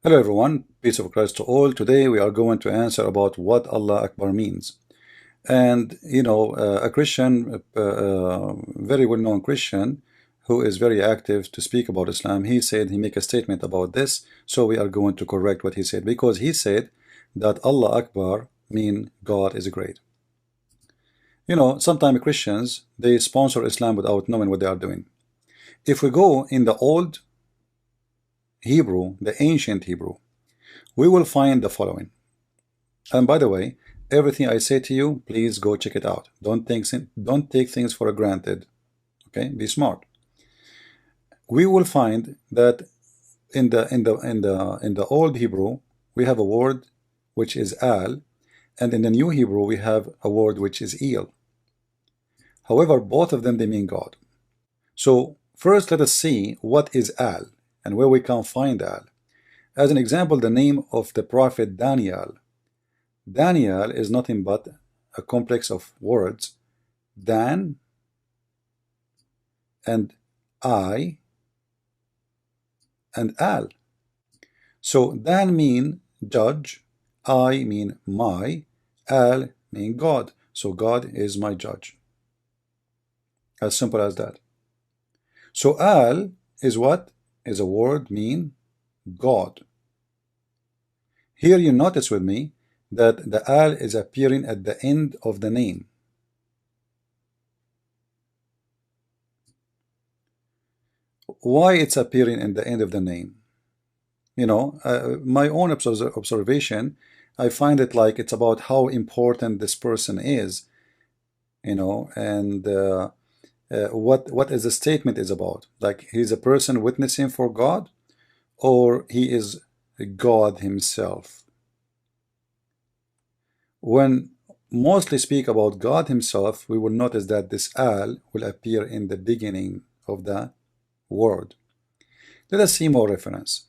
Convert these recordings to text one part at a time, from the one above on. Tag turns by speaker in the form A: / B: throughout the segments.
A: Hello everyone, peace of Christ to all. Today we are going to answer about what Allah Akbar means. And a Christian, very well-known Christian, who is very active to speak about Islam, he said he make a statement about this. So we are going to correct what he said, because he said that Allah Akbar mean God is great. Sometimes Christians, they sponsor Islam without knowing what they are doing. If we go in the old Hebrew, the ancient Hebrew, we will find the following. And by the way, everything I say to you, please go check it out. Don't take things for granted. Okay, be smart. We will find that in the old Hebrew we have a word which is al, and in the new Hebrew we have a word which is il. However, both of them, they mean God. So first let us see what is al and where we can find al. As an example, the name of the prophet Daniel. Daniel is nothing but a complex of words, Dan and I and al. So Dan mean judge, I mean my, al mean God. So God is my judge. As simple as that. So al is what? Is a word mean God. Here you notice with me that the al is appearing at the end of the name. Why it's appearing in the end of the name? My own observation, I find it like it's about how important this person is, and what is the statement is about. Like he's a person witnessing for God, or he is God himself. When mostly speak about God himself, we will notice that this al will appear in the beginning of the word. Let us see more reference.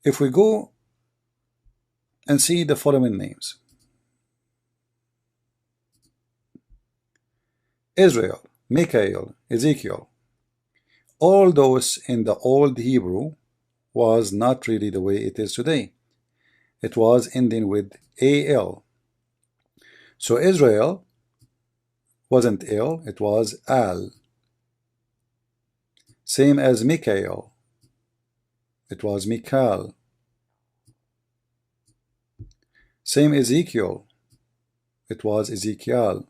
A: If we go and see the following names: Israel, Michael, Ezekiel, all those in the old Hebrew was not really the way it is today. It was ending with al. So Israel wasn't il, it was al. Same as Michael, it was Michael. Same Ezekiel, it was Ezekiel.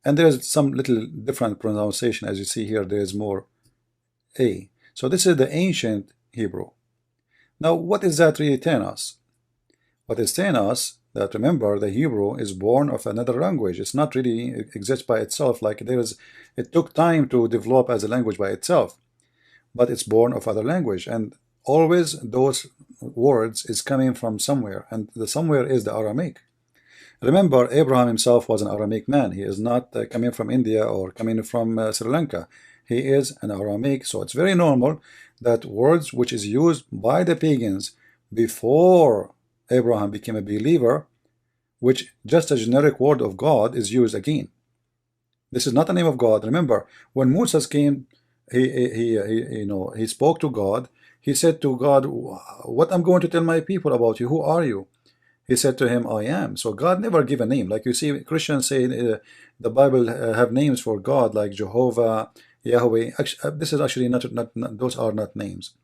A: And there's some little different pronunciation, as you see here, there's more a. So this is the ancient Hebrew. Now, what is that really telling us? What is telling us that, remember, the Hebrew is born of another language. It's not really exists by itself. Like it took time to develop as a language by itself, but it's born of other language. And always those words is coming from somewhere, and the somewhere is the Aramaic. Remember, Abraham himself was an Aramaic man. He is not coming from India or coming from Sri Lanka. He is an Aramaic, so it's very normal that words which is used by the pagans before Abraham became a believer, which just a generic word of God, is used again. This is not the name of God. Remember, when Moses came, he spoke to God. He said to God, "What I'm going to tell my people about you? Who are you?" He said to him, "I am." So God never give a name. Like you see, Christians say the Bible have names for God, like Jehovah, Yahweh. Actually, this is actually not those are not names.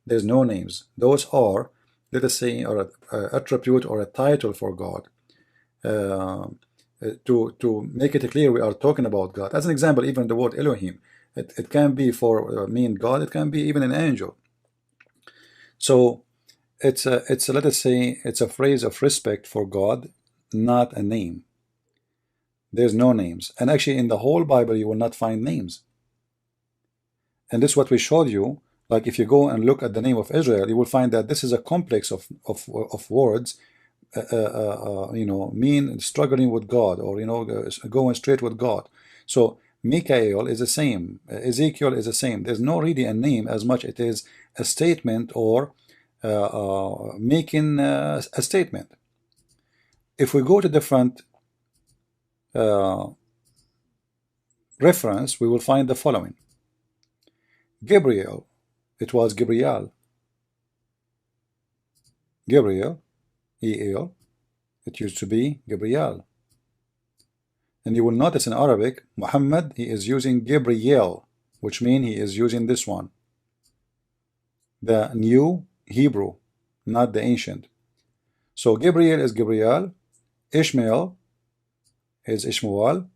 A: There's no names. Those are, let us say, or a attribute or a title for God. To make it clear, we are talking about God. As an example, even the word Elohim, it can be for mean God. It can be even an angel. So it's let us say it's a phrase of respect for God, not a name. There's no names, and actually in the whole Bible you will not find names. And this is what we showed you. Like if you go and look at the name of Israel, you will find that this is a complex of words, mean struggling with God, or going straight with God. So Michael is the same, Ezekiel is the same. There's no really a name as much it is a statement, or making a statement. If we go to different reference, we will find the following: Gabriel, It was Gabriel. Gabriel, E-L. It used to be Gabriel. And you will notice in Arabic, Muhammad, he is using Gabriel, which means he is using this one, the new Hebrew, not the ancient. So Gabriel is Gabriel, Ishmael is Ishmael,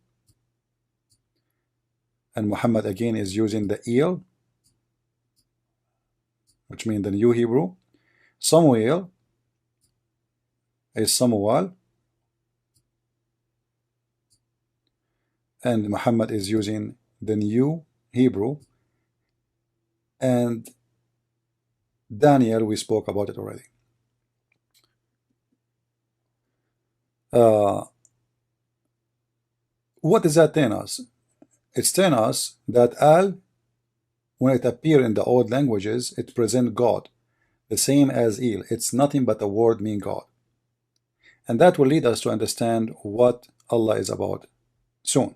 A: and Muhammad again is using the El, which means the new Hebrew. Samuel is Samuel, and Muhammad is using the new Hebrew. And Daniel, we spoke about it already. What does that tell us? It's telling us that Al, when it appears in the old languages, it presents God, the same as Il. It's nothing but a word meaning God. And that will lead us to understand what Allah is about soon.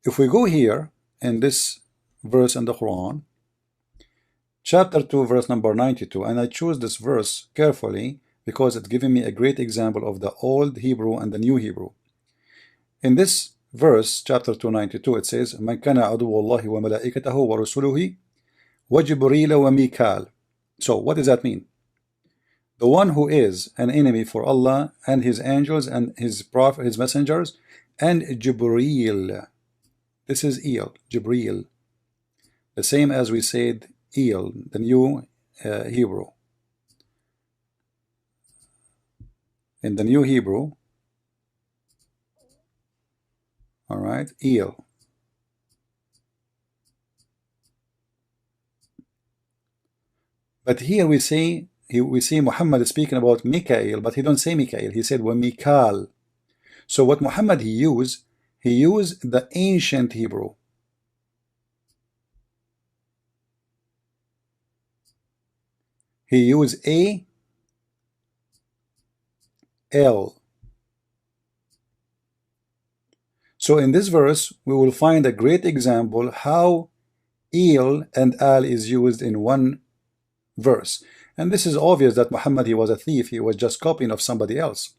A: If we go here in this verse in the Quran, chapter 2, verse number 92, and I choose this verse carefully because it's giving me a great example of the old Hebrew and the new Hebrew. In this verse, chapter 292, it says, مَنْ كَانَ عَدُوَّ اللَّهِ وَمَلَائِكَتَهُ وَرُسُلُهِ وَجِبْرِيلَ وَمِيكَالَ. So what does that mean? The one who is an enemy for Allah and his angels and his prophet, his messengers, and Jibreel. This is El, Jibreel. The same as we said El, the new Hebrew. In the new Hebrew, all right, El. But here we see Muhammad speaking about Mikael, but he don't say Mikael. He said Mikal. So what Muhammad he used the ancient Hebrew. He used A-L. So in this verse, we will find a great example how El and Al is used in one verse. And this is obvious that Muhammad, he was a thief. He was just copying of somebody else.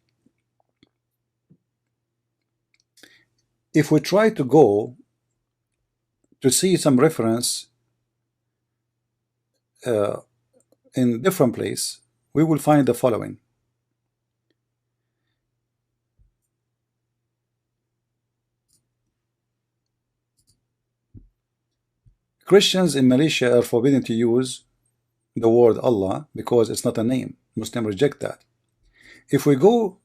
A: If we try to go to see some reference in different place, we will find the following. Christians in Malaysia are forbidden to use the word Allah because it's not a name. Muslims reject that. If we go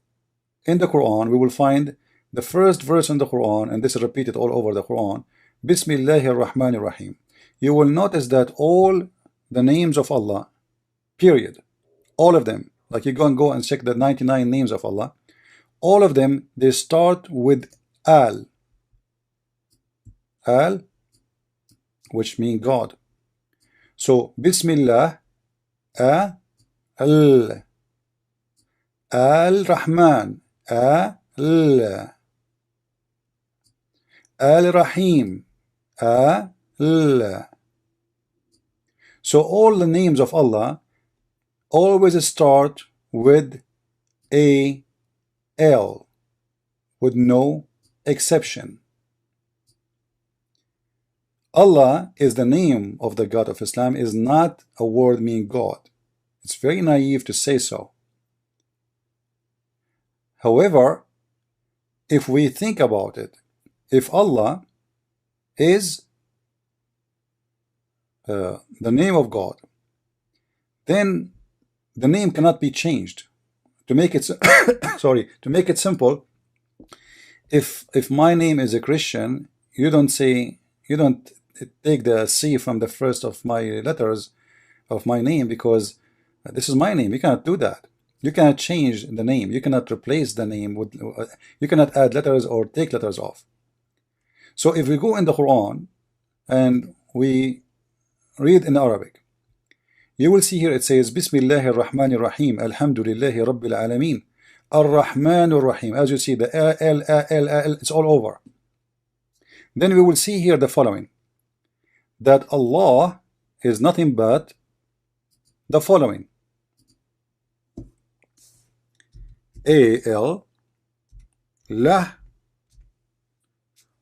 A: in the Quran, we will find the first verse in the Quran, and this is repeated all over the Quran, Bismillahir Rahmanir Rahim. You will notice that all the names of Allah, period, all of them, like you go and check the 99 names of Allah, all of them, they start with Al. Al, which means God. So Bismillah, Al, Al-Rahman, Al, Al-Rahim, Al. So all the names of Allah always start with A-L, with no exception. Allah is the name of the God of Islam, is not a word meaning God. It's very naive to say so. However, if we think about it, if Allah is the name of God, then the name cannot be changed. To make it sorry, to make it simple, if my name is a Christian, you don't take the C from the first of my letters of my name, because this is my name. You cannot do that. You cannot change the name. You cannot replace the name with, you cannot add letters or take letters off. So if we go in the Quran and we read in Arabic, you will see here it says Bismillahir Rahmanir Rahim, Alhamdulillahi Rabbil Alameen, Ar-Rahmanur Rahim. As you see, the L, it's all over. Then we will see here the following, that Allah is nothing but the following: al, lah.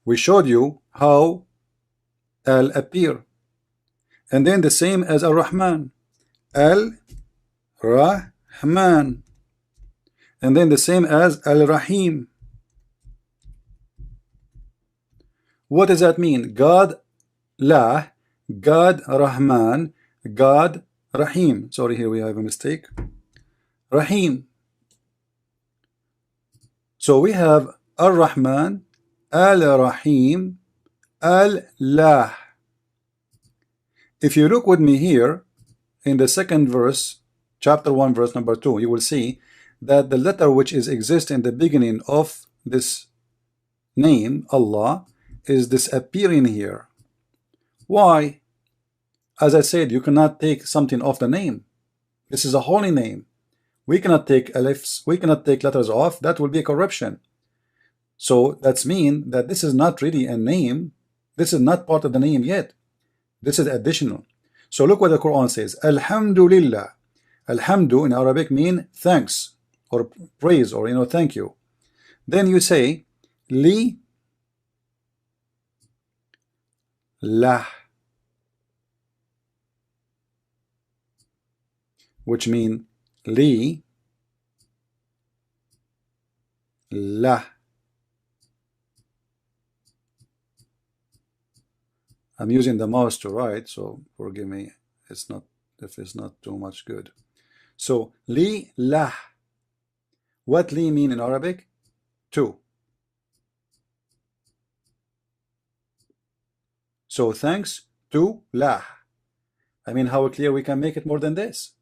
A: We showed you how al appear, and then the same as Ar-Rahman, al-Rahman, and then the same as al-Rahim. What does that mean? God lah, God Rahman, God Rahim. Sorry, here we have a mistake. Rahim. So we have Ar-Rahman, Al-Rahim, Al-Lah. If you look with me here in the second verse, chapter 1, verse number 2, you will see that the letter which is exist in the beginning of this name, Allah, is disappearing here. Why? As I said, you cannot take something off the name. This is a holy name. We cannot take alifs, we cannot take letters off. That will be a corruption. So that's mean that this is not really a name. This is not part of the name yet. This is additional. So look what the Quran says. Alhamdulillah. Alhamdu in Arabic mean thanks or praise, or thank you. Then you say li lah, which mean li lah. I'm using the mouse to write, so forgive me. It's not if it's not too much good. So li lah. What li mean in Arabic? To. So thanks to lah. I mean, how clear we can make it more than this?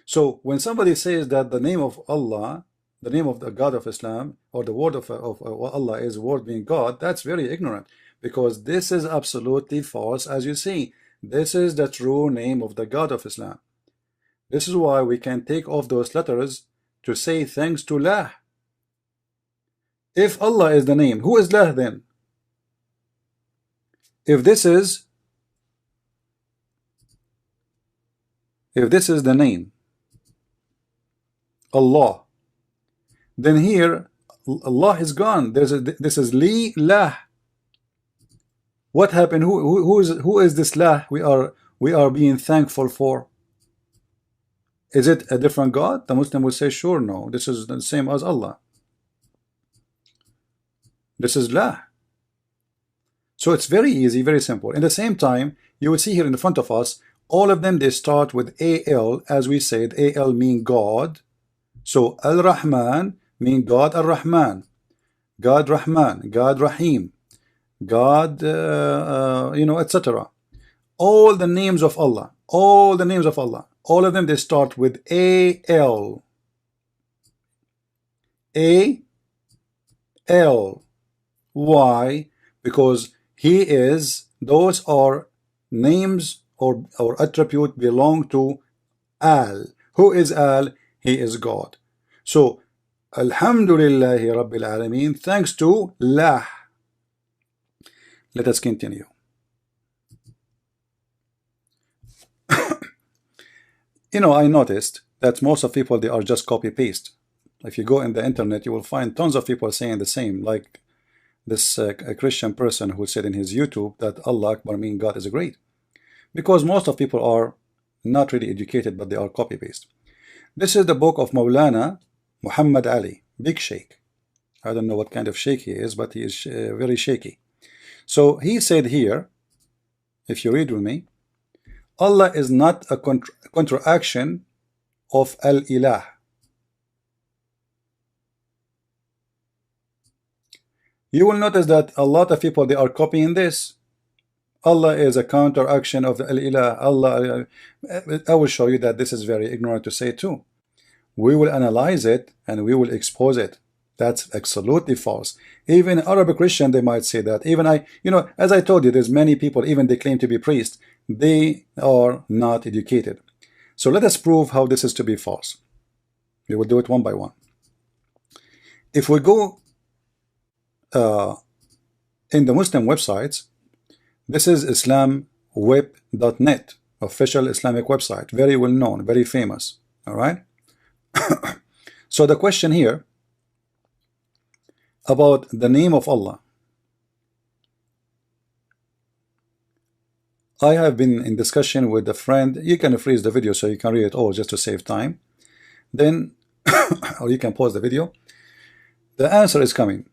A: So when somebody says that the name of Allah, the name of the God of Islam, or the word of Allah is word being God, that's very ignorant, because this is absolutely false. As you see, this is the true name of the God of Islam. This is why we can take off those letters to say thanks to lah. If Allah is the name, who is lah then? If this is the name Allah, then here Allah is gone. This is li lah. What happened? Who is this lah we are being thankful for? Is it a different God? The Muslim will say, sure, no, this is the same as Allah. This is lah. So it's very easy, very simple. In the same time, you will see here in front of us, all of them, they start with al. As we said, al mean God. So Al-Rahman mean God Ar-Rahman, God Rahman, God Rahim, God etc. All the names of Allah, all the names of Allah, all of them, they start with al. Al. Why? Because he is, those are names or attribute belong to Al. Who is Al? He is God. So Alhamdulillahi Rabbil Alameen, thanks to lah. Let us continue. I noticed that most of people, they are just copy paste. If you go in the internet, you will find tons of people saying the same, like this a Christian person who said in his YouTube that Allah Akbar mean God is great, because most of people are not really educated, but they are copy paste. This is the book of Maulana Muhammad Ali, big sheikh. I don't know what kind of sheikh he is, but he is very shaky. So he said here, if you read with me, Allah is not a contraction of Al-Ilah. You will notice that a lot of people, they are copying this. Allah is a counteraction of the Al-Ilah. Allah, I will show you that this is very ignorant to say too. We will analyze it and we will expose it. That's absolutely false. Even Arabic Christian, they might say that. Even as I told you, there's many people, even they claim to be priests, they are not educated. So let us prove how this is to be false. We will do it one by one. If we go in the Muslim websites, this is Islam web.net, official Islamic website, very well known, very famous. All right. So the question here about the name of Allah, I have been in discussion with a friend. You can freeze the video so you can read it all just to save time. Then, or you can pause the video. The answer is coming.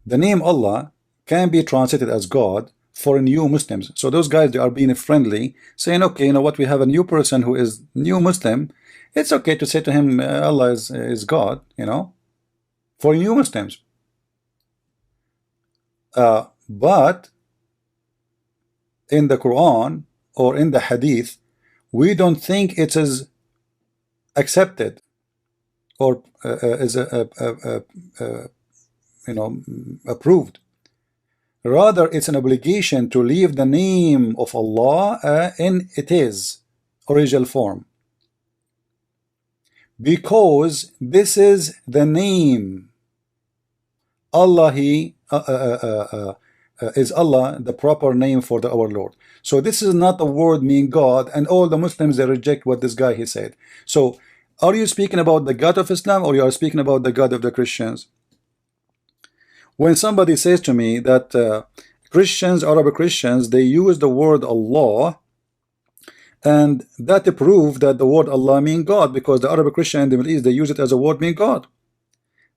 A: The name Allah can be translated as God for new Muslims. So those guys, they are being friendly, saying, okay, you know what, we have a new person who is new Muslim. It's okay to say to him, Allah is God, you know, for new Muslims. But in the Quran or in the Hadith, we don't think it is accepted or is approved. Rather, it's an obligation to leave the name of Allah in its original form, because this is the name. Allah, is Allah the proper name for our Lord. So this is not a word meaning God, and all the Muslims, they reject what this guy he said. So are you speaking about the God of Islam, or you are speaking about the God of the Christians? When somebody says to me that Christians, Arab Christians, they use the word Allah, and that proved that the word Allah means God, because the Arab Christian in the Middle East, they use it as a word meaning God.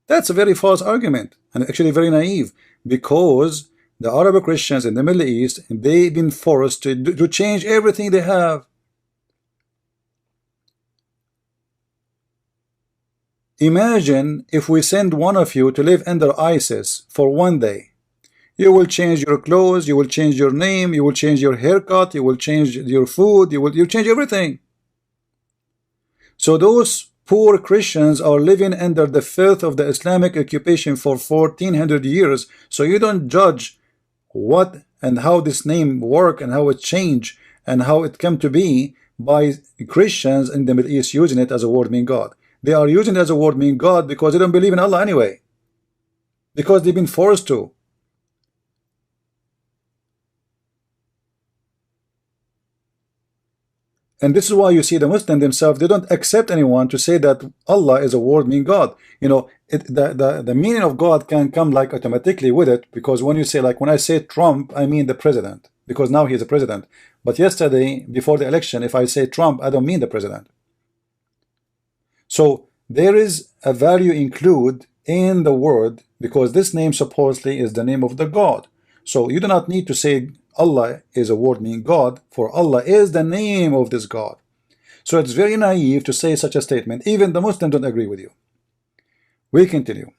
A: That's a very false argument, and actually very naive, because the Arab Christians in the Middle East, they've been forced to change everything they have. Imagine if we send one of you to live under ISIS for one day. You will change your clothes, you will change your name, you will change your haircut, you will change your food, you change everything. So those poor Christians are living under the filth of the Islamic occupation for 1400 years. So you don't judge what and how this name work and how it changed and how it came to be by Christians in the Middle East using it as a word meaning God. They are using it as a word meaning God because they don't believe in Allah anyway, because they've been forced to. And this is why you see the Muslims themselves, they don't accept anyone to say that Allah is a word meaning God. You know, the meaning of God can come like automatically with it, because when you say, like when I say Trump, I mean the president, because now he is a president. But yesterday, before the election, if I say Trump, I don't mean the president. So there is a value included in the word, because this name supposedly is the name of the God. So you do not need to say Allah is a word meaning God, for Allah is the name of this God. So it's very naive to say such a statement. Even the Muslims don't agree with you. We continue.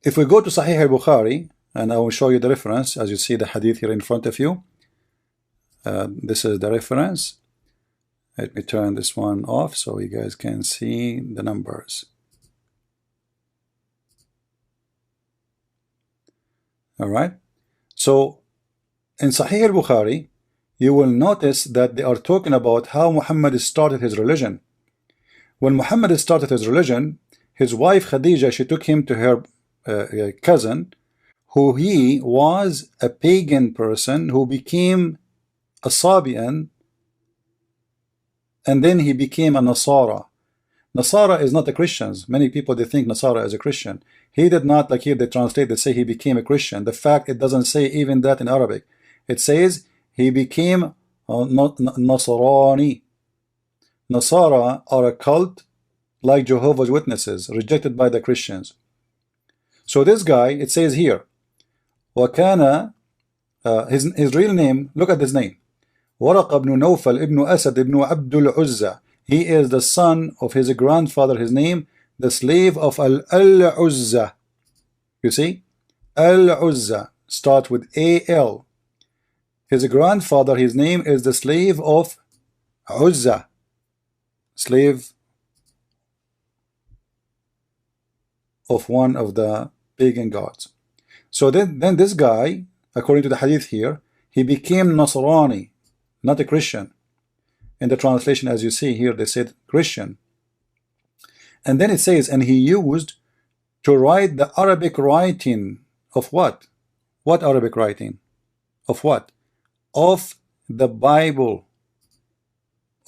A: If we go to Sahih al-Bukhari, and I will show you the reference, as you see the hadith here in front of you. This is the reference. Let me turn this one off so you guys can see the numbers. All right. So in Sahih al-Bukhari, you will notice that they are talking about how Muhammad started his religion. When Muhammad started his religion, his wife Khadija, she took him to her cousin, who he was a pagan person who became a Sabian, and then he became a Nasara. Nasara is not a Christian. Many people, they think Nasara is a Christian. He did not, like here they translate, they say he became a Christian. The fact, it doesn't say even that in Arabic. It says he became Nasrani. Nasara are a cult like Jehovah's Witnesses, rejected by the Christians. So this guy, it says here, وَكَانَ his real name, look at his name, Waraq ibn Nawfal ibn Asad ibn Abdul Uzza. He is the son of his grandfather, his name, the slave of Al-Uzza. You see? Al-Uzza, start with A-L. His grandfather, his name is the slave of Uzza. Slave of one of the pagan gods. So then this guy, according to the hadith here, he became Nasrani, not a Christian. In the translation, as you see here, they said Christian. And then it says, and he used to write the Arabic writing of what? What Arabic writing? Of what? Of the Bible,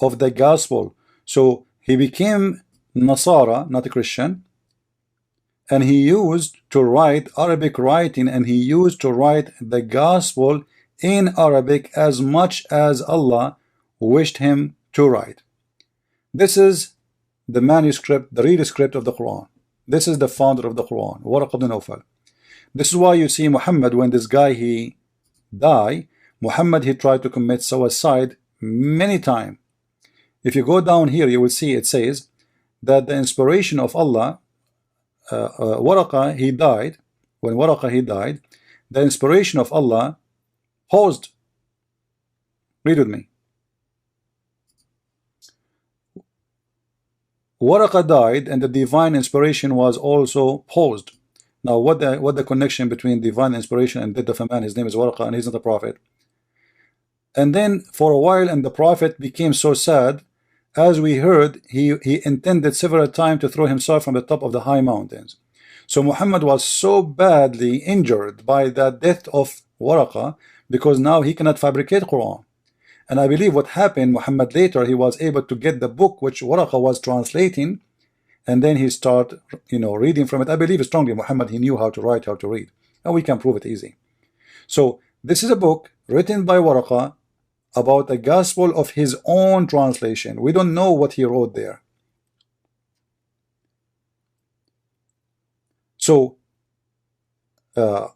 A: of the gospel. So he became Nasara, not a Christian, and he used to write Arabic writing, and he used to write the gospel in Arabic as much as Allah wished him to write. This is the manuscript, the real script of the Quran. This is the founder of the Quran, Waraq ibn Nawfal. This is why you see Muhammad, when this guy he died, Muhammad he tried to commit suicide many times. If you go down here, you will see it says that the inspiration of Allah, Waraqah he died. When Waraqah he died, the inspiration of Allah paused. Read with me. Waraqah died, and the divine inspiration was also paused. Now, what the connection between divine inspiration and death of a man? His name is Waraqah, and he's not a prophet. And then for a while, and the prophet became so sad, as we heard, he intended several times to throw himself from the top of the high mountains. So Muhammad was so badly injured by the death of Waraqah, because now he cannot fabricate Quran. And I believe what happened, Muhammad later, he was able to get the book which Waraqah was translating, and then he started, reading from it. I believe strongly Muhammad, he knew how to write, how to read, and we can prove it easy. So this is a book written by Waraqah about the gospel of his own translation. We don't know what he wrote there. So as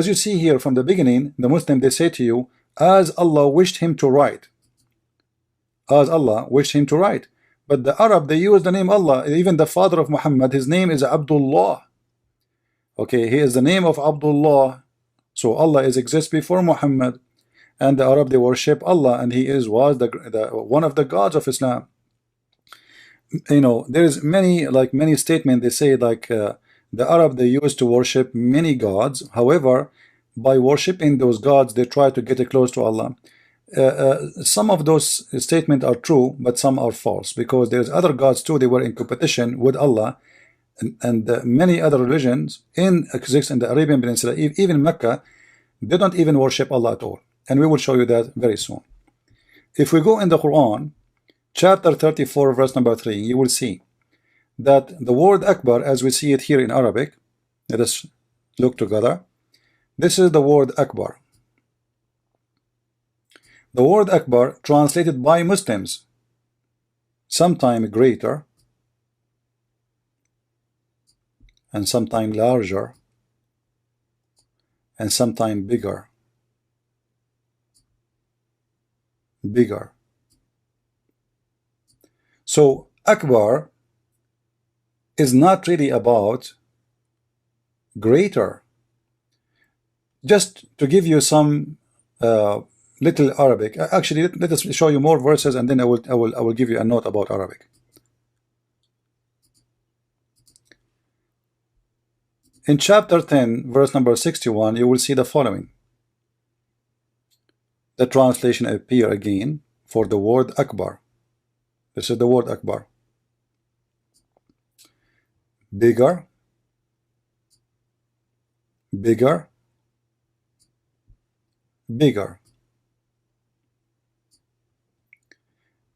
A: you see here from the beginning, the Muslim, they say to you, as Allah wished him to write. As Allah wished him to write. But the Arab, they use the name Allah. Even the father of Muhammad, his name is Abdullah. Okay, he is the name of Abdullah. So Allah exists before Muhammad. And the Arab, they worship Allah, and he was one of the gods of Islam. There is many statements. They say the Arab, they used to worship many gods. However, by worshiping those gods, they try to get close to Allah. Some of those statements are true, but some are false, because there's other gods too. They were in competition with Allah, and many other religions exist in the Arabian Peninsula, even Mecca. They don't even worship Allah at all, and we will show you that very soon. If we go in the Quran, chapter 34, verse number 3, you will see that the word Akbar, as we see it here in Arabic, let us look together. This is the word Akbar. The word Akbar, translated by Muslims, sometime greater, and sometime larger, and sometime bigger. Bigger. So Akbar is not really about greater. Just to give you some little Arabic. Actually, let us show you more verses, and then I will give you a note about Arabic. In chapter 10, verse number 61, you will see the following. The translation appear again for the word Akbar. This is the word Akbar. Bigger, bigger, bigger.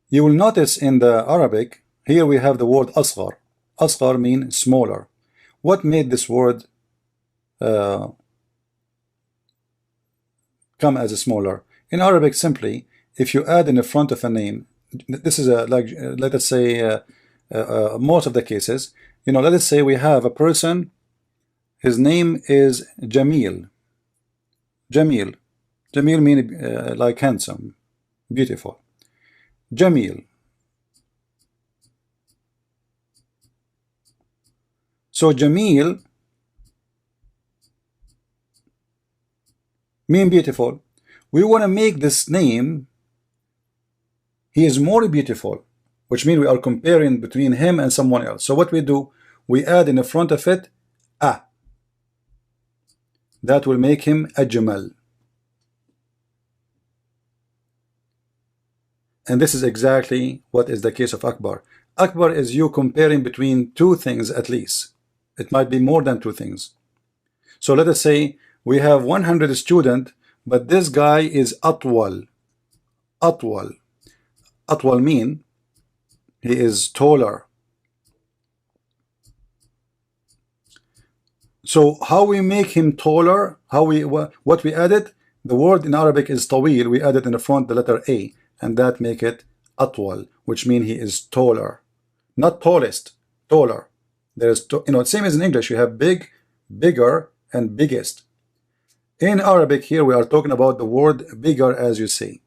A: You will notice in the Arabic, here we have the word Asghar. Asghar means smaller. What made this word come as a smaller? In Arabic, simply, if you add in the front of a name, this is let us say, most of the cases, let us say we have a person, his name is Jamil. Jamil. Jamil means like handsome, beautiful. Jamil. So Jamil mean beautiful. We want to make this name, he is more beautiful, which means we are comparing between him and someone else. So what we do, we add in the front of it a. That will make him Ajmal. And this is exactly what is the case of Akbar. Akbar is you comparing between two things at least. It might be more than two things. So let us say we have 100 students, but this guy is atwal. Atwal. Atwal mean he is taller. So how we make him taller? What we added? The word in Arabic is tawil. We added in the front the letter A, and that make it atwal, which means he is taller, not tallest, taller. There's same as in English. You have big, bigger, and biggest. In Arabic here we are talking about the word bigger, as you see.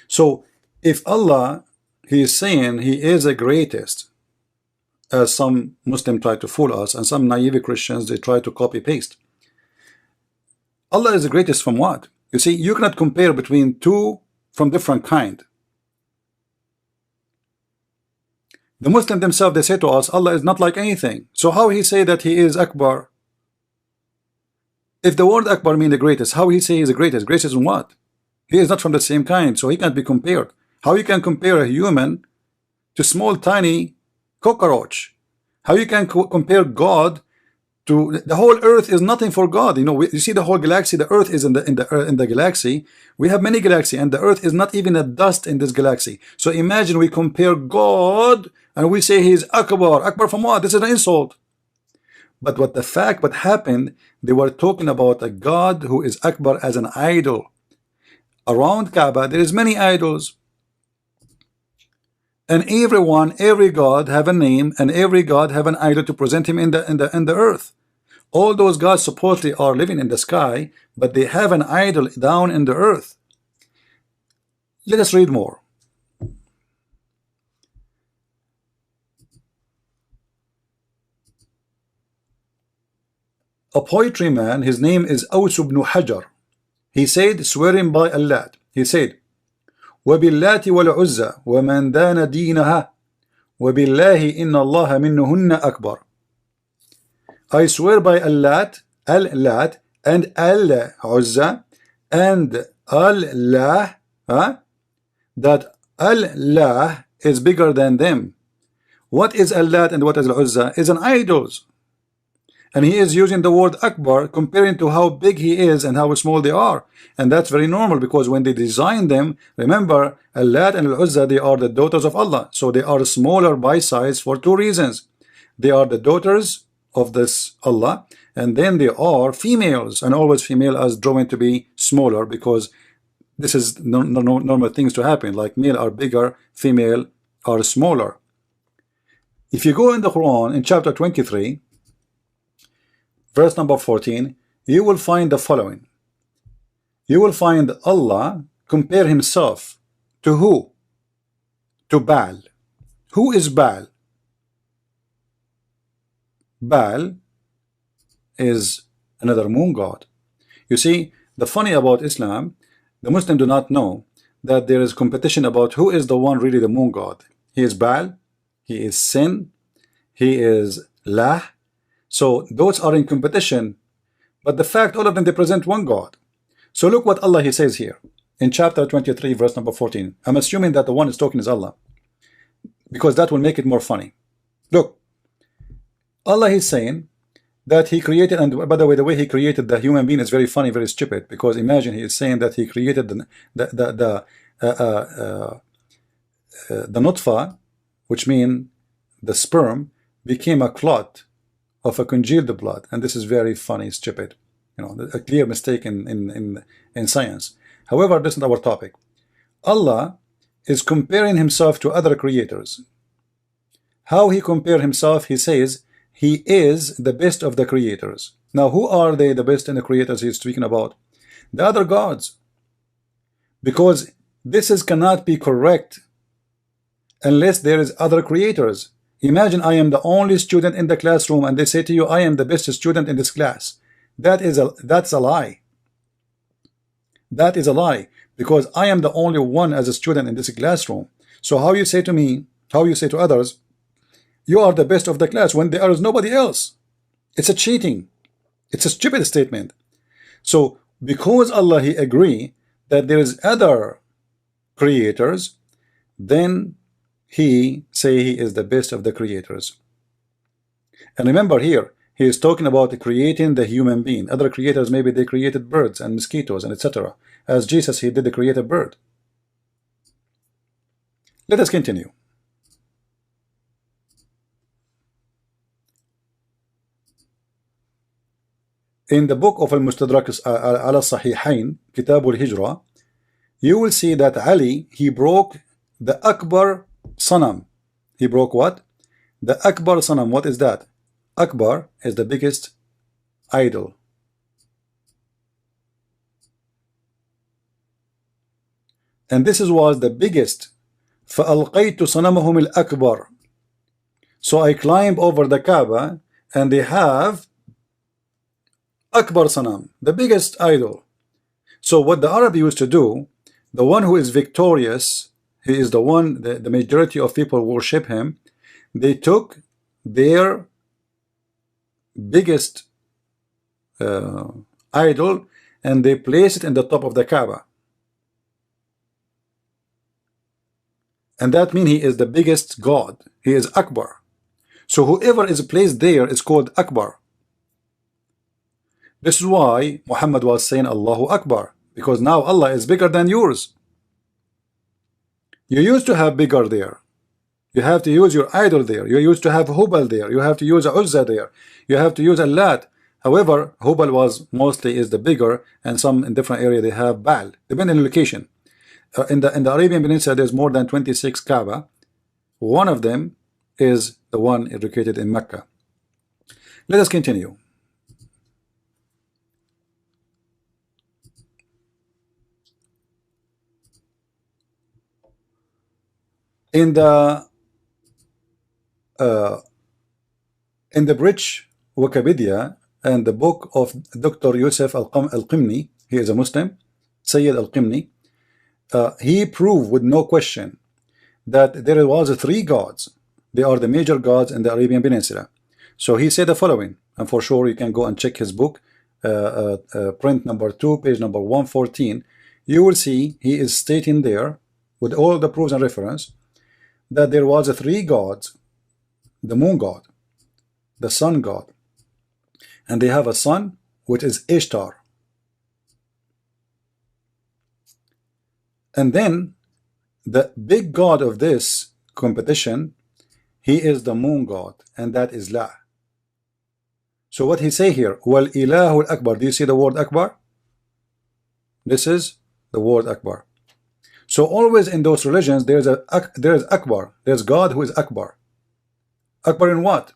A: So if Allah, he is saying he is the greatest, as some Muslims try to fool us, and some naive Christians, they try to copy paste. Allah is the greatest from what? You see, you cannot compare between two from different kind. The Muslims themselves, they say to us, Allah is not like anything. So how he say that he is Akbar? If the word Akbar means the greatest, how he say he is the greatest? Greatest in what? He is not from the same kind, so he can't be compared. How you can compare a human to small tiny cockroach? How you can compare God to the whole earth? Is nothing for God. You see the whole galaxy. The earth is in the galaxy. We have many galaxies, and the earth is not even a dust in this galaxy. So imagine we compare God and we say he is Akbar. Akbar from what? This is an insult. But what happened, they were talking about a God who is Akbar as an idol. Around Kaaba there is many idols, and every God have a name, and every God have an idol to present him in the earth. All those gods supposedly are living in the sky, but they have an idol down in the earth. Let us read more. A poetry man, his name is Aws ibn Hajar. He said, swearing by Allah, he said, وَبِاللَّاتِ وَالْعُزَّى وَمَنْ دَانَ دِينَهَا وَبِاللَّهِ إِنَّ اللَّهَ مِنْهُنَّ أَكْبَرُ. I swear by Allah, Al-Lat, and Al-Uzza, and Allah, that Allah is bigger than them. What is Allah and what is Al-Uzza? Is an idols. And he is using the word Akbar, comparing to how big he is and how small they are. And that's very normal, because when they design them, remember, Allah and Al-Uzza, they are the daughters of Allah. So they are smaller by size for two reasons. They are the daughters of this Allah, and then they are females, and always female as drawn to be smaller, because this is normal things to happen, like male are bigger, female are smaller. If you go in the Quran, in chapter 23, verse number 14, you will find the following. You will find Allah compare himself to who? To Baal. Who is Baal? Baal is another moon god. You see, the funny about Islam, the Muslims do not know that there is competition about who is the one really the moon god. He is Baal, he is Sin, he is Lah. So those are in competition, but the fact all of them, they present one God. So look what Allah he says here in chapter 23 verse number 14. I'm assuming that the one is talking is Allah, because that will make it more funny. Look, Allah is saying that he created, and by the way he created the human being is very funny, very stupid, because imagine he is saying that he created the nutfa, which means the sperm, became a clot of a congealed blood, and this is very funny, stupid, a clear mistake in science. However, this is not our topic. Allah is comparing himself to other creators. How he compare himself? He says he is the best of the creators. Now, who are they, the best in the creators he's speaking about? The other gods. Because this cannot be correct unless there is other creators. Imagine I am the only student in the classroom, and they say to you, I am the best student in this class. That's a lie. That is a lie, because I am the only one as a student in this classroom. So how you say to me, how you say to others, you are the best of the class, when there is nobody else? It's a cheating. It's a stupid statement. So because Allah he agree that there is other creators, then he say he is the best of the creators. And remember here, he is talking about creating the human being. Other creators, maybe they created birds and mosquitoes and etc. As Jesus, he did create a bird. Let us continue. In the book of Al-Mustadrak ala Sahihain, Kitab al-Hijra, you will see that Ali, he broke the Akbar Sanam. He broke what? The Akbar Sanam. What is that? Akbar is the biggest idol. And this was the biggest. فَأَلْقَيْتُ صَنَمَهُمِ الْأَكْبَرِ. So I climb over the Kaaba and they have Akbar Sanam, the biggest idol. So what the Arab used to do, the one who is victorious, he is the one, the majority of people worship him. They took their biggest idol and they place it in the top of the Kaaba. And that means he is the biggest God. He is Akbar. So whoever is placed there is called Akbar. This is why Muhammad was saying Allahu Akbar, because now Allah is bigger than yours. You used to have bigger there. You have to use your idol there. You used to have Hubal there. You have to use Uzza there. You have to use Allat. However, Hubal was mostly is the bigger, and some in different area they have Baal, depending on the location. In the Arabian Peninsula, there's more than 26 Kaaba. One of them is the one located in Mecca. Let us continue. In the British Wikipedia and the book of Dr. Yusuf Al-Qimni, he is a Muslim, Sayyid Al-Qimni, he proved with no question that there was three gods. They are the major gods in the Arabian Peninsula. So he said the following, and for sure you can go and check his book, print number 2, page number 114. You will see he is stating there, with all the proofs and reference, that there was three gods: the moon god, the sun god, and they have a son which is Ishtar. And then the big god of this competition, he is the moon god, and that is La. So what he say here, wal ilahu al-akbar. Do you see the word Akbar? This is the word Akbar. So always in those religions there's Akbar, there's God who is Akbar. Akbar in what?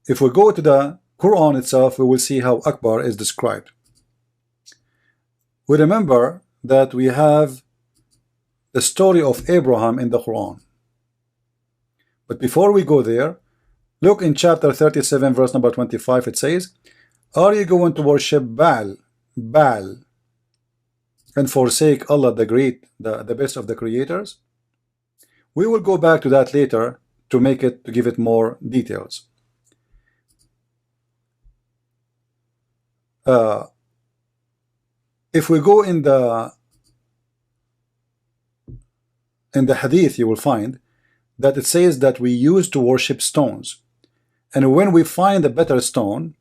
A: If we go to the Quran itself, we will see how Akbar is described. We remember that we have the story of Abraham in the Quran. But before we go there, look in chapter 37 verse number 25. It says, are you going to worship Baal, and forsake Allah the great, the best of the creators? We will go back to that later to give it more details. If we go in the hadith, you will find that it says that we used to worship stones, and when we find a better stone,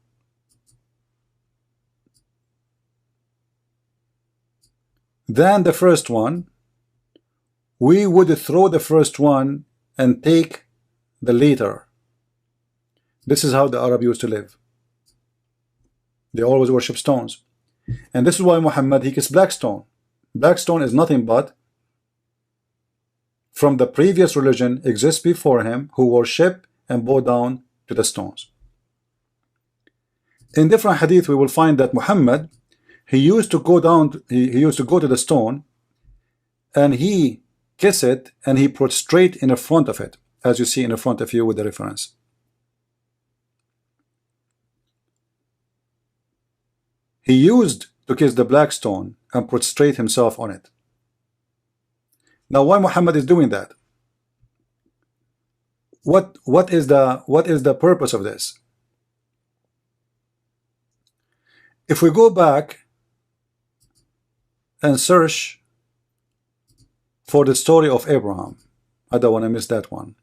A: than the first one, we would throw the first one and take the later. This is how the Arab used to live. They always worship stones. And this is why Muhammad, he gets black stone. Black stone is nothing but from the previous religion exists before him, who worship and bow down to the stones. In different hadith we will find that Muhammad, he used to go down, he used to go to the stone and he kiss it and he prostrate in the front of it, as you see in the front of you with the reference. He used to kiss the black stone and prostrate himself on it. Now why Muhammad is doing that? What is the purpose of this? If we go back and search for the story of Abraham, I don't want to miss that one.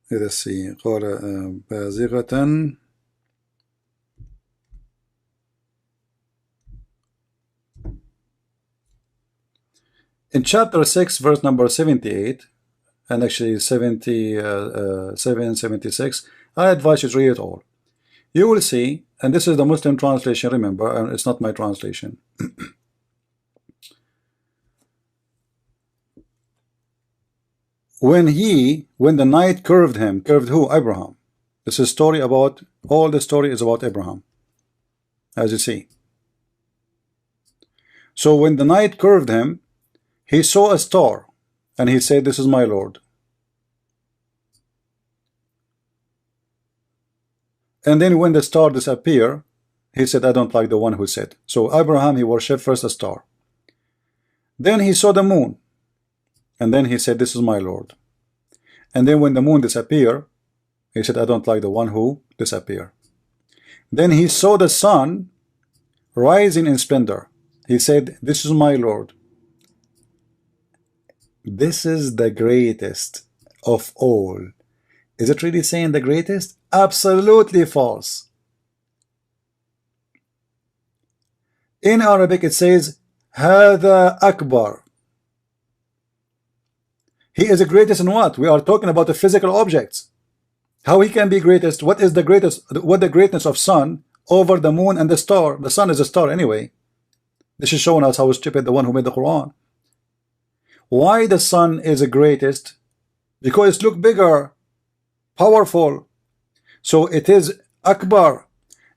A: Let's see. قال بازغة in chapter 6 verse number 78 and actually 77, 76, I advise you to read it all. You will see, and this is the Muslim translation, remember, and it's not my translation. When the night curved him, curved who? Abraham. This is a story about, all the story is about Abraham, as you see. So when the night curved him, he saw a star, and he said, this is my Lord. And then when the star disappeared, he said, I don't like the one who said. So Abraham, he worshipped first a star. Then he saw the moon, and then he said, this is my Lord. And then when the moon disappeared, he said, I don't like the one who disappeared. Then he saw the sun rising in splendor. He said, this is my Lord. This is the greatest of all. Is it really saying the greatest? Absolutely false. In Arabic it says هذا Akbar. He is the greatest in what? We are talking about the physical objects. How he can be greatest? What is the greatest? What the greatness of sun over the moon and the star? The sun is a star anyway. This is showing us how stupid the one who made the Quran. Why the sun is the greatest? Because it looks bigger, powerful. So it is Akbar.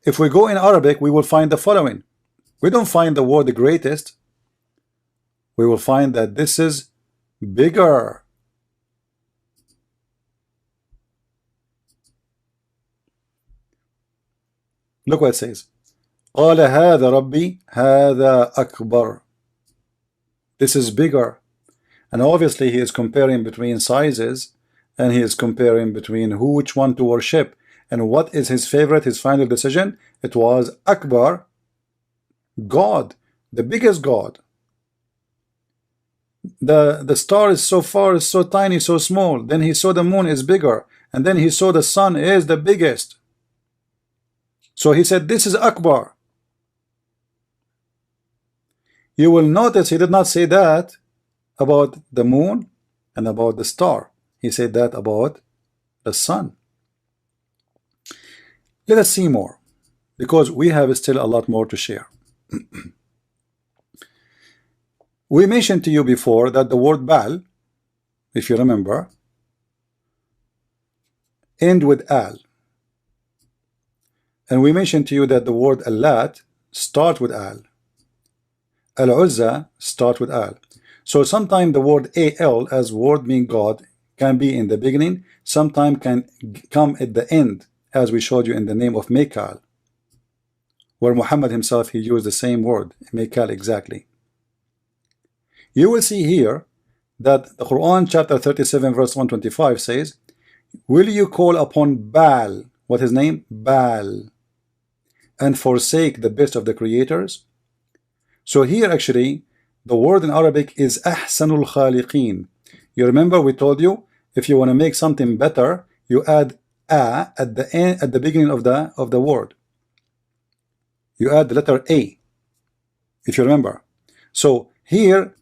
A: If we go in Arabic, we will find the following. We don't find the word the greatest. We will find that this is bigger. Look what it says. قال هذا ربي هذا أكبر. This is bigger. And obviously he is comparing between sizes, and he is comparing between which one to worship. And what is his favorite, his final decision? It was Akbar, God, the biggest God. The star is so far, is so tiny, so small. Then he saw the moon is bigger, and then he saw the sun is the biggest. So he said, this is Akbar. You will notice he did not say that about the moon and about the star. He said that about the sun. Let us see more, because we have still a lot more to share. We mentioned to you before that the word Baal, if you remember, end with Al. And we mentioned to you that the word Allat start with Al. Al-Uzza start with Al. So sometimes the word Al as word mean God can be in the beginning, sometimes can come at the end, as we showed you in the name of Mekal, where Muhammad himself, he used the same word, Mekal exactly. You will see here that the Quran chapter 37 verse 125 says, will you call upon Baal, what his name? Baal, and forsake the best of the creators? So here actually the word in Arabic is Ahsanul Khaliqeen. You remember we told you, if you want to make something better, you add a at the end, at the beginning of the word. You add the letter A, if you remember. So here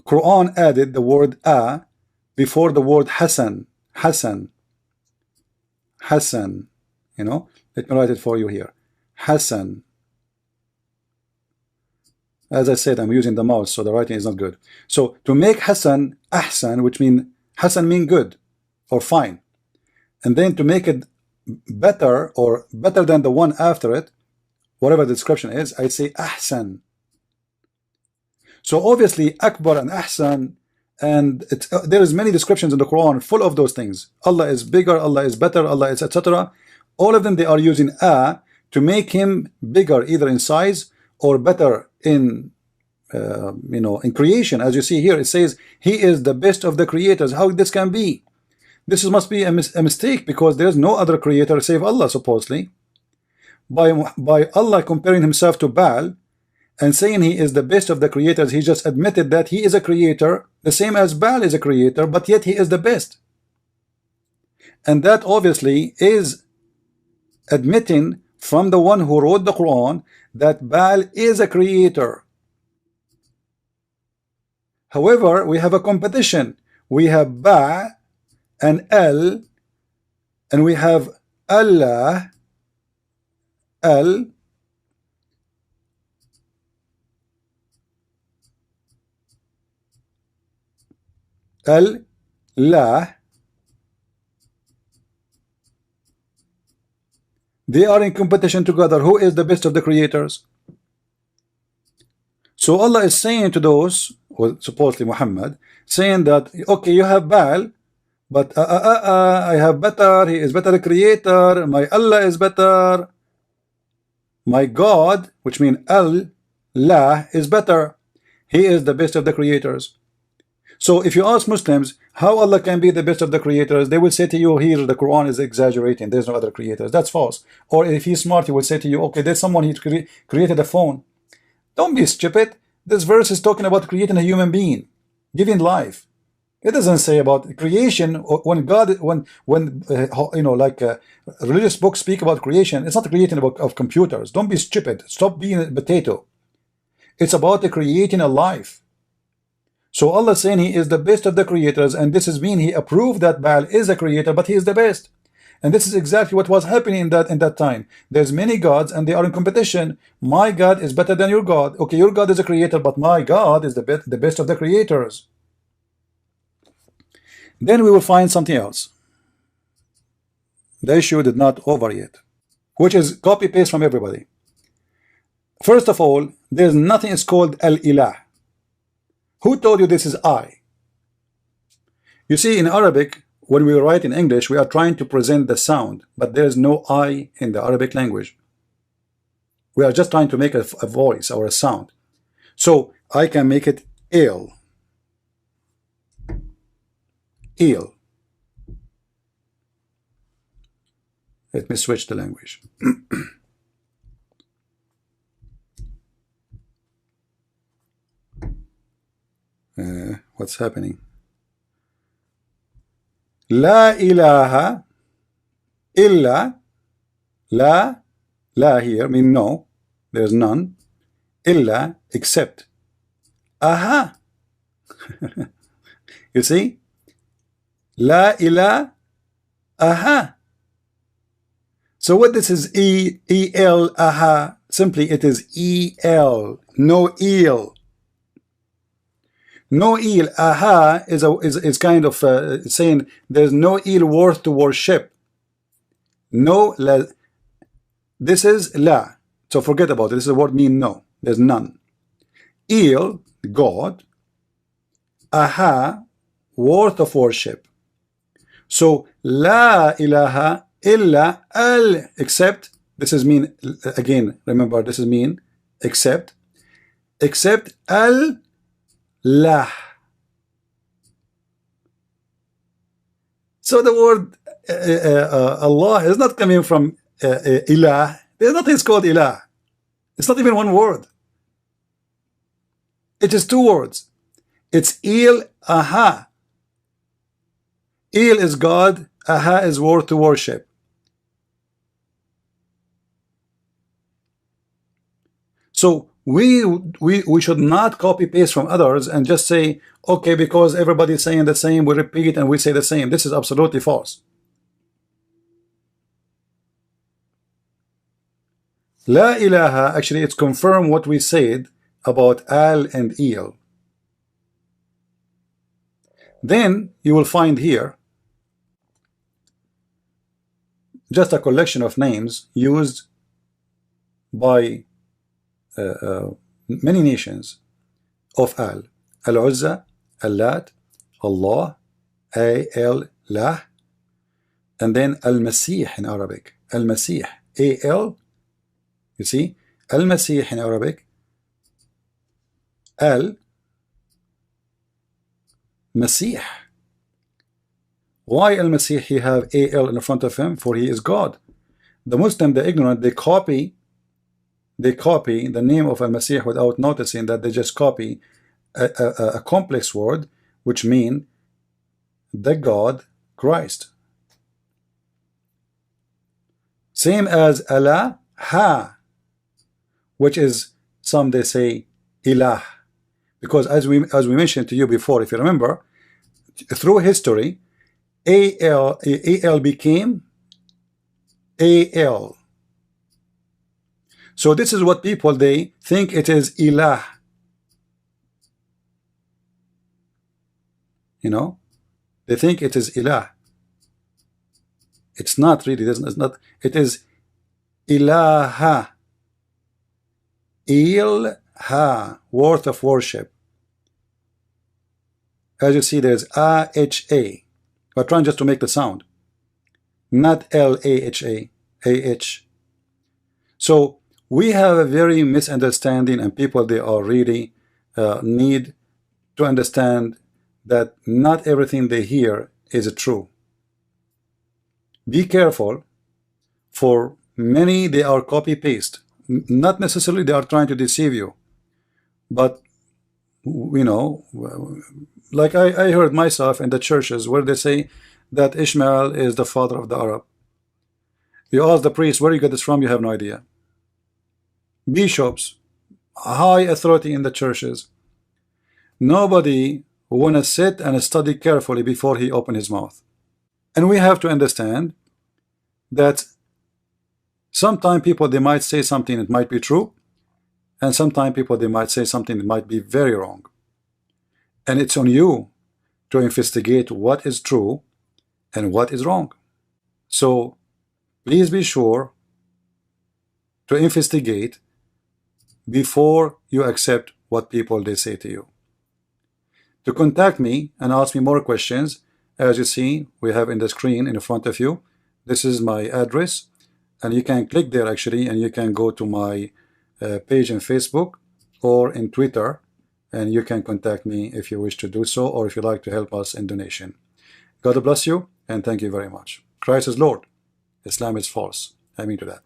A: Quran added the word a before the word Hasan. Hasan. Hasan. You know, let me write it for you here. Hasan. As I said, I'm using the mouse, so the writing is not good. So to make Hasan Ahsan, which mean Hasan mean good or fine, and then to make it better or better than the one after it, whatever the description is, I say Ahsan. So obviously Akbar and Ahsan, and there is many descriptions in the Quran full of those things. Allah is bigger, Allah is better, Allah is etc. All of them, they are using a to make him bigger, either in size or better in in creation. As you see here, it says he is the best of the creators. How this can be? This must be a mistake, because there is no other creator save Allah, supposedly. By Allah comparing himself to Baal and saying he is the best of the creators, he just admitted that he is a creator, the same as Baal is a creator, but yet he is the best. And that obviously is admitting from the one who wrote the Quran that Baal is a creator. However, we have a competition. We have Ba and El, and we have Allah, El, La. They are in competition together. Who is the best of the creators? So Allah is saying to those, or supposedly Muhammad, saying that, okay, you have Baal, but I have better. He is better creator. My Allah is better. My God, which means Allah, is better. He is the best of the creators. So if you ask Muslims how Allah can be the best of the creators, they will say to you, here the Quran is exaggerating, there's no other creators. That's false. Or if he's smart, he will say to you, okay, there's someone, he created a phone. Don't be stupid. This verse is talking about creating a human being, giving life. It doesn't say about creation. When God, you know, like religious books speak about creation, it's not creating of computers. Don't be stupid. Stop being a potato. It's about the creating a life. So Allah is saying he is the best of the creators, and this is mean he approved that Baal is a creator, but he is the best. And this is exactly what was happening in that time. There's many gods and they are in competition. My God is better than your God. Okay, your God is a creator, but my God is the best of the creators. Then we will find something else. The issue did not over yet, which is copy paste from everybody. First of all, there's nothing is called Al-Ilah. Who told you this is I? You see, in Arabic, when we write in English, we are trying to present the sound, but there is no I in the Arabic language. We are just trying to make a voice or a sound. So I can make it il. Il. Let me switch the language. What's happening? La ilaha illa. La here mean no, there's none. Illa, except. Aha. You see? La ilaha. Aha. So what this is E-L, aha. Simply it is E-L, no eel. No eel, aha, is kind of saying there's no eel worth to worship. No, la. This is la. So forget about it. This is the word mean no. There's none. Eel, God. Aha, worth of worship. So la ilaha illa al, except. This is mean again. Remember, this is mean except al. La. So the word Allah is not coming from ilah. There's nothing called ilah. It's not even one word. It is two words. It's il, aha. Il is God, aha is worth to worship. So we should not copy paste from others and just say, okay, because everybody's saying the same, we repeat and we say the same. This is absolutely false. La ilaha, actually it's confirmed what we said about al and il. Then you will find here just a collection of names used by many nations of Al. Al-Uzza, Al-Lat, Allah, Al-Lah, and then Al-Masih in Arabic. Al-Masih, A-L, you see? Al-Masih in Arabic, Al-Masih. Why Al-Masih he have AL in front of him? For he is God. The Muslim, the ignorant, they copy the name of Al-Masih without noticing that they just copy a complex word which mean the God Christ. Same as Allah, ha, which is some they say ilah, because as we mentioned to you before, if you remember, through history, al became al. So this is what people, they think it is ilah. You know, they think it is ilah. It's not really. It's not. It is ilaha. Ilha, worth of worship. As you see, there's A-H-A. We're trying just to make the sound, not L-A-H-A, A-H. So we have a very misunderstanding, and people, they are really need to understand that not everything they hear is true. Be careful, for many they are copy-paste. Not necessarily they are trying to deceive you, but you know, like I heard myself in the churches where they say that Ishmael is the father of the Arab. You ask the priest, where you get this from? You have no idea. Bishops, high authority in the churches, nobody want to sit and study carefully before he open his mouth. And we have to understand that sometimes people, they might say something that might be true, and sometimes people, they might say something that might be very wrong. And it's on you to investigate what is true and what is wrong. So please be sure to investigate before you accept what people, they say to you. To contact me and ask me more questions, as you see, we have in the screen in front of you, this is my address, and you can click there actually, and you can go to my page in Facebook or in Twitter, and you can contact me if you wish to do so, or if you like to help us in donation. God bless you, and thank you very much. Christ is Lord. Islam is false. I mean to that.